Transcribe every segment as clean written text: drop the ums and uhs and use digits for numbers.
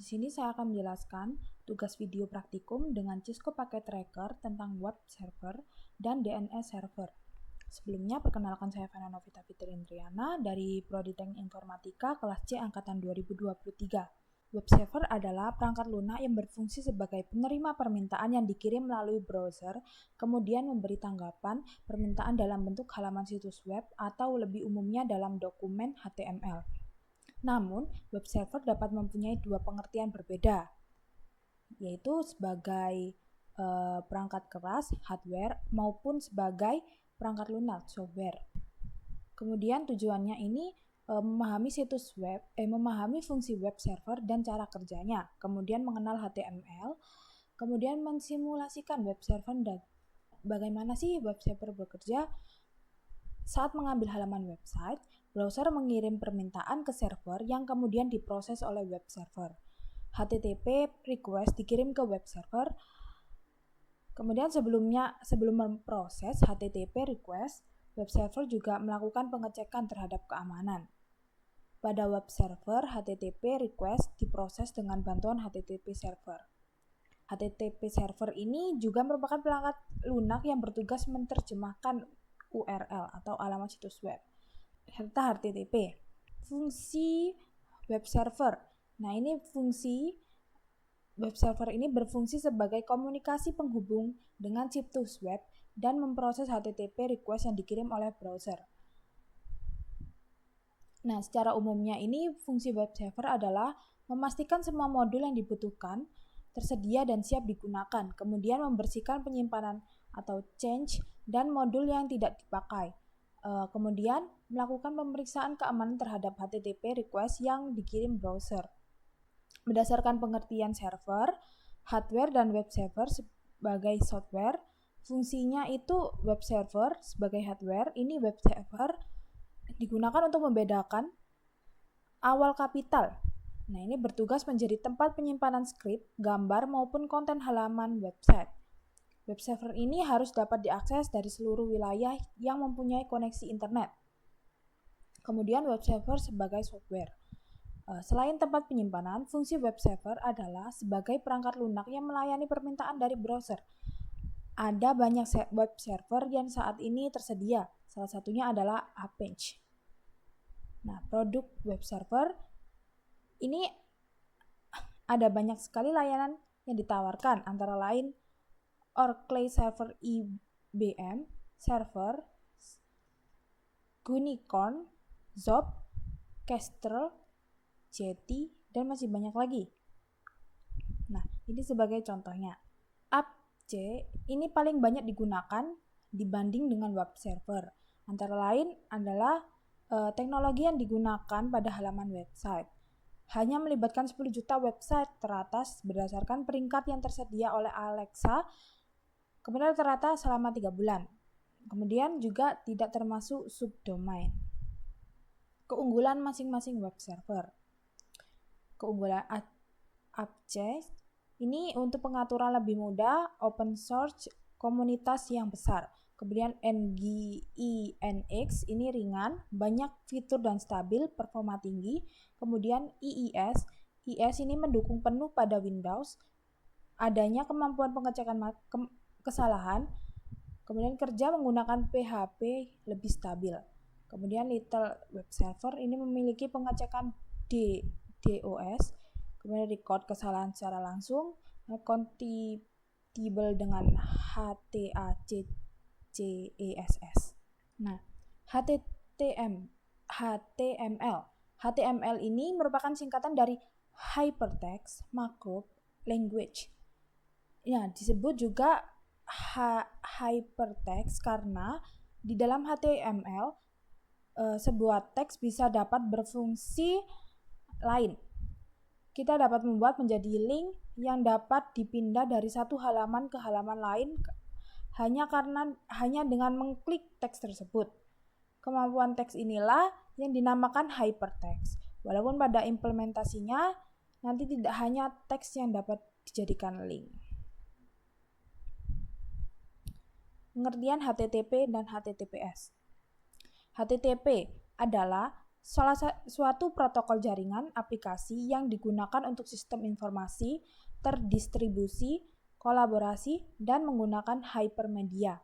sini saya akan menjelaskan tugas video praktikum dengan Cisco Packet Tracker tentang web server dan DNS server. Sebelumnya, perkenalkan saya Fena Novita Fitri Indriana dari Prodi Teknik Informatika kelas C angkatan 2023. Web server adalah perangkat lunak yang berfungsi sebagai penerima permintaan yang dikirim melalui browser, kemudian memberi tanggapan permintaan dalam bentuk halaman situs web atau lebih umumnya dalam dokumen HTML. Namun, web server dapat mempunyai dua pengertian berbeda, yaitu sebagai perangkat keras, hardware, maupun sebagai perangkat lunak, software. Kemudian tujuannya ini memahami situs web, memahami fungsi web server dan cara kerjanya, kemudian mengenal HTML, kemudian mensimulasikan web server dan bagaimana sih web server bekerja. Saat mengambil halaman website, browser mengirim permintaan ke server yang kemudian diproses oleh web server. HTTP request dikirim ke web server. Kemudian sebelum memproses HTTP request, web server juga melakukan pengecekan terhadap keamanan. Pada web server, HTTP request diproses dengan bantuan HTTP server. HTTP server ini juga merupakan perangkat lunak yang bertugas menerjemahkan URL atau alamat situs web serta HTTP. Fungsi web server. Nah, ini fungsi web server ini berfungsi sebagai komunikasi penghubung dengan situs web dan memproses HTTP request yang dikirim oleh browser. Nah, secara umumnya ini fungsi web server adalah memastikan semua modul yang dibutuhkan tersedia dan siap digunakan, kemudian membersihkan penyimpanan atau change dan modul yang tidak dipakai. Kemudian melakukan pemeriksaan keamanan terhadap HTTP request yang dikirim browser. Berdasarkan pengertian server, hardware, dan web server sebagai software, fungsinya itu web server sebagai hardware. Ini web server digunakan untuk membedakan awal kapital. Nah, ini bertugas menjadi tempat penyimpanan skrip, gambar, maupun konten halaman website. Web server ini harus dapat diakses dari seluruh wilayah yang mempunyai koneksi internet. Kemudian web server sebagai software. Selain tempat penyimpanan, fungsi web server adalah sebagai perangkat lunak yang melayani permintaan dari browser. Ada banyak web server yang saat ini tersedia, salah satunya adalah Apache. Nah, produk web server ini ada banyak sekali layanan yang ditawarkan, antara lain Oracle Server IBM, Server, Unicorn, Zob, Kestrel, Jetty, dan masih banyak lagi. Nah, ini sebagai contohnya. Apache ini paling banyak digunakan dibanding dengan web server. Antara lain adalah teknologi yang digunakan pada halaman website. Hanya melibatkan 10 juta website teratas berdasarkan peringkat yang tersedia oleh Alexa, kemudian rata-rata selama 3 bulan. Kemudian juga tidak termasuk subdomain. Keunggulan masing-masing web server. Keunggulan Apache ini untuk pengaturan lebih mudah, open source, komunitas yang besar. Kemudian NGINX ini ringan, banyak fitur dan stabil, performa tinggi. Kemudian IIS ini mendukung penuh pada Windows, adanya kemampuan pengecekan kesalahan. Kemudian kerja menggunakan PHP lebih stabil. Kemudian Little Web Server ini memiliki pengecekan DOS, kemudian record kesalahan secara langsung, kompatibel dengan HTACCESS. Nah, HTML ini merupakan singkatan dari Hypertext Markup Language. Ya, disebut juga hypertext karena di dalam HTML sebuah teks bisa dapat berfungsi lain. Kita dapat membuat menjadi link yang dapat dipindah dari satu halaman ke halaman lain hanya dengan mengklik teks tersebut. Kemampuan teks inilah yang dinamakan hypertext. Walaupun pada implementasinya nanti tidak hanya teks yang dapat dijadikan link. Pengertian HTTP dan HTTPS. HTTP adalah suatu protokol jaringan aplikasi yang digunakan untuk sistem informasi, terdistribusi, kolaborasi, dan menggunakan hypermedia.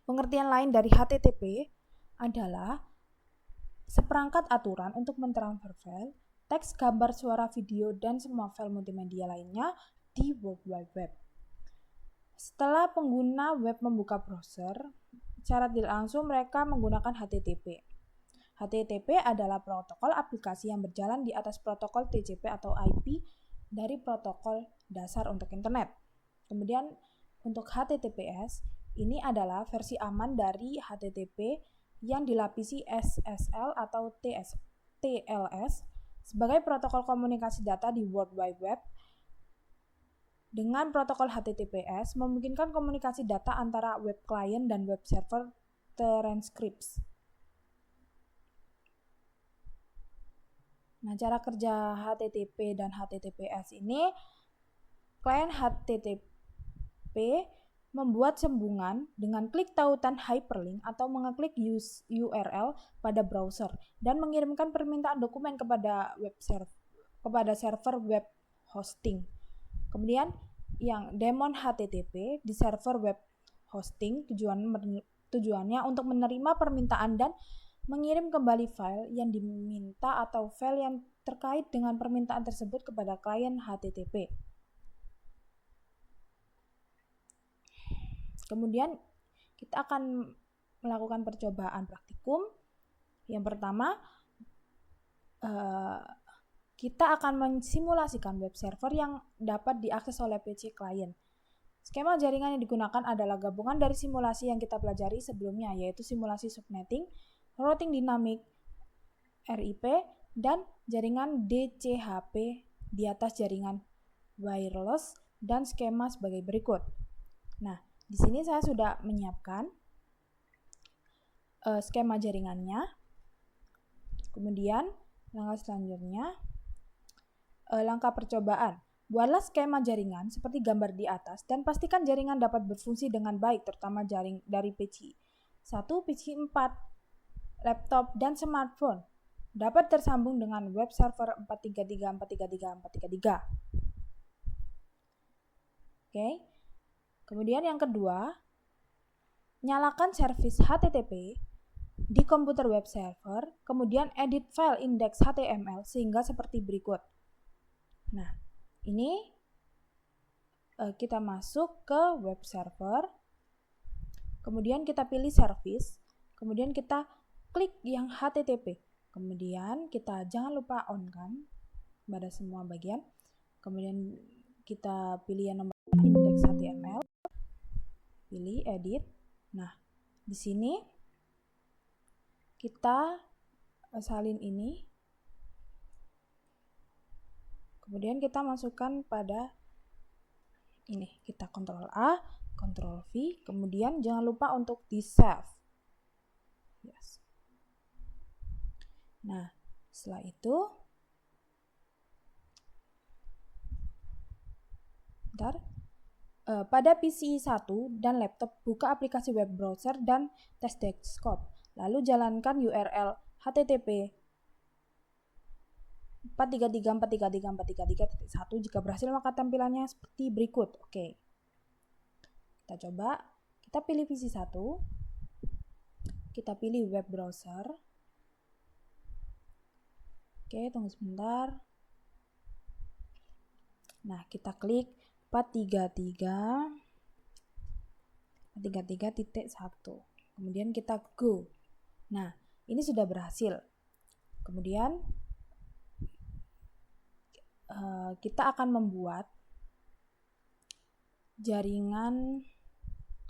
Pengertian lain dari HTTP adalah seperangkat aturan untuk mentransfer file, teks, gambar, suara, video, dan semua file multimedia lainnya di World Wide Web. Setelah pengguna web membuka browser, secara tidak langsung mereka menggunakan HTTP. HTTP adalah protokol aplikasi yang berjalan di atas protokol TCP atau IP dari protokol dasar untuk internet. Kemudian untuk HTTPS, ini adalah versi aman dari HTTP yang dilapisi SSL atau TLS sebagai protokol komunikasi data di World Wide Web. Dengan protokol HTTPS memungkinkan komunikasi data antara web client dan web server terenkripsi. Nah, cara kerja HTTP dan HTTPS ini, klien HTTP membuat sambungan dengan klik tautan hyperlink atau mengeklik URL pada browser dan mengirimkan permintaan dokumen kepada server web hosting. Kemudian yang daemon HTTP di server web hosting tujuannya untuk menerima permintaan dan mengirim kembali file yang diminta atau file yang terkait dengan permintaan tersebut kepada klien HTTP. Kemudian kita akan melakukan percobaan praktikum. Yang pertama, kita akan mensimulasikan web server yang dapat diakses oleh PC klien. Skema jaringan yang digunakan adalah gabungan dari simulasi yang kita pelajari sebelumnya, yaitu simulasi subnetting, routing dynamic, RIP, dan jaringan DCHP di atas jaringan wireless dan skema sebagai berikut. Nah, di sini saya sudah menyiapkan skema jaringannya. Kemudian, langkah selanjutnya, langkah percobaan. Buatlah skema jaringan seperti gambar di atas dan pastikan jaringan dapat berfungsi dengan baik, terutama jaring dari PC 1, PC 4, laptop, dan smartphone. Dapat tersambung dengan web server 433.433.433. Oke. Kemudian yang kedua, nyalakan servis HTTP di komputer web server, kemudian edit file index HTML sehingga seperti berikut. Nah, ini kita masuk ke web server, kemudian kita pilih service, kemudian kita klik yang HTTP, kemudian kita jangan lupa on kan pada semua bagian, kemudian kita pilih yang nomor index HTML, pilih edit. Nah, di sini kita salin ini, kemudian kita masukkan pada ini, kita Ctrl A, Ctrl V, kemudian jangan lupa untuk di save. Yes. Nah, setelah itu, pada PC 1 dan laptop buka aplikasi web browser dan tes desktop. Lalu jalankan URL HTTP 433.433.433.1. Jika berhasil maka tampilannya seperti berikut. Oke. Kita coba. Kita pilih PC 1. Kita pilih web browser. Oke, tunggu sebentar. Nah, kita klik 433.1. Kemudian kita go. Nah, ini sudah berhasil. Kemudian kita akan membuat jaringan,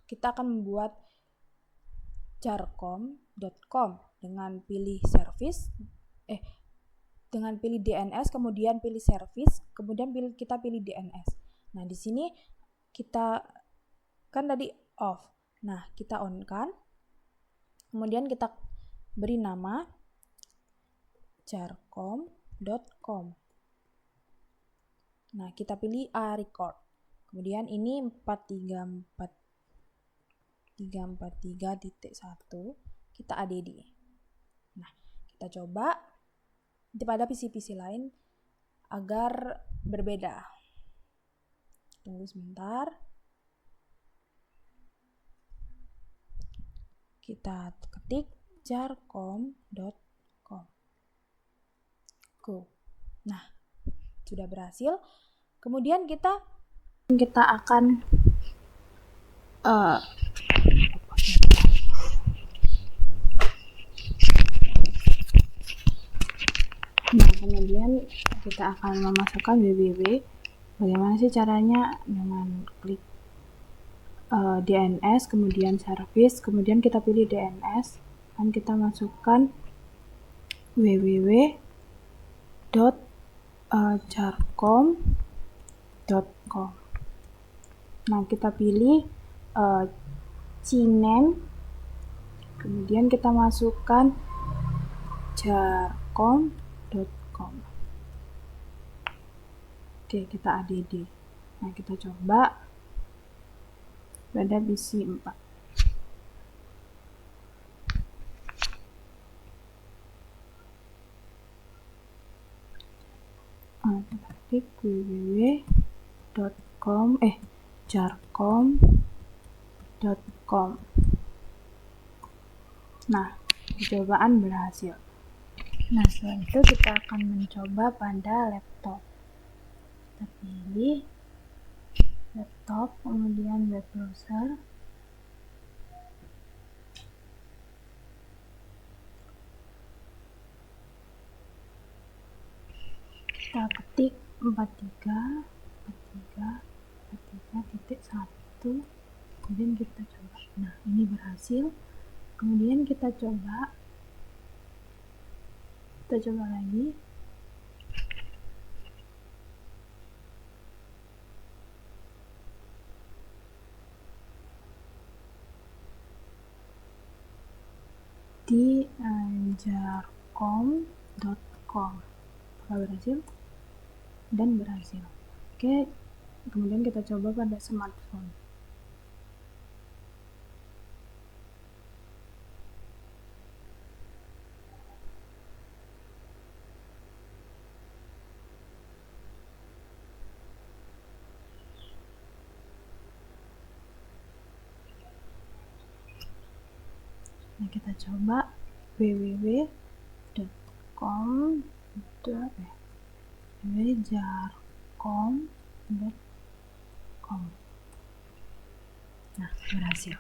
kita akan membuat jarcom.com dengan pilih service, dengan pilih DNS, kemudian pilih service, kemudian kita pilih DNS. Nah, di sini kita kan tadi off. Nah, kita on kan. Kemudian kita beri nama jarcom.com. Nah, kita pilih A record. Kemudian ini 434.343.1, kita add. Nah, Kita coba pada PC-PC lain agar berbeda. Tunggu sebentar. Kita ketik jarcom.com. Go. Nah, sudah berhasil. Kemudian kita akan kemudian kita akan memasukkan www. Bagaimana sih caranya? Dengan klik DNS, kemudian service, kemudian kita pilih DNS, dan kita masukkan www.jarcom.com. Nah, kita pilih CNAME, kemudian kita masukkan jarcom.com. Oke, kita add. Nah, kita coba pada PC 4. Kita klik jarcom.com. Nah, percobaan berhasil. Nah, setelah itu kita akan mencoba pada laptop. Kita pilih laptop, kemudian web browser. Kita ketik 43.1, kemudian kita coba. Nah, ini berhasil. Kemudian kita coba lagi. Di jarcom.com. Apakah berhasil? Dan berhasil. Oke, kemudian kita coba pada smartphone. Nah, kita coba www.jarcom.com. Nah, berhasil.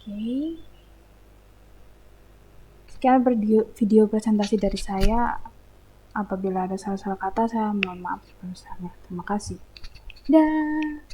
Oke. Sekian video presentasi dari saya. Apabila ada salah-salah kata, saya mohon maaf sebesarnya. Terima kasih. Dah.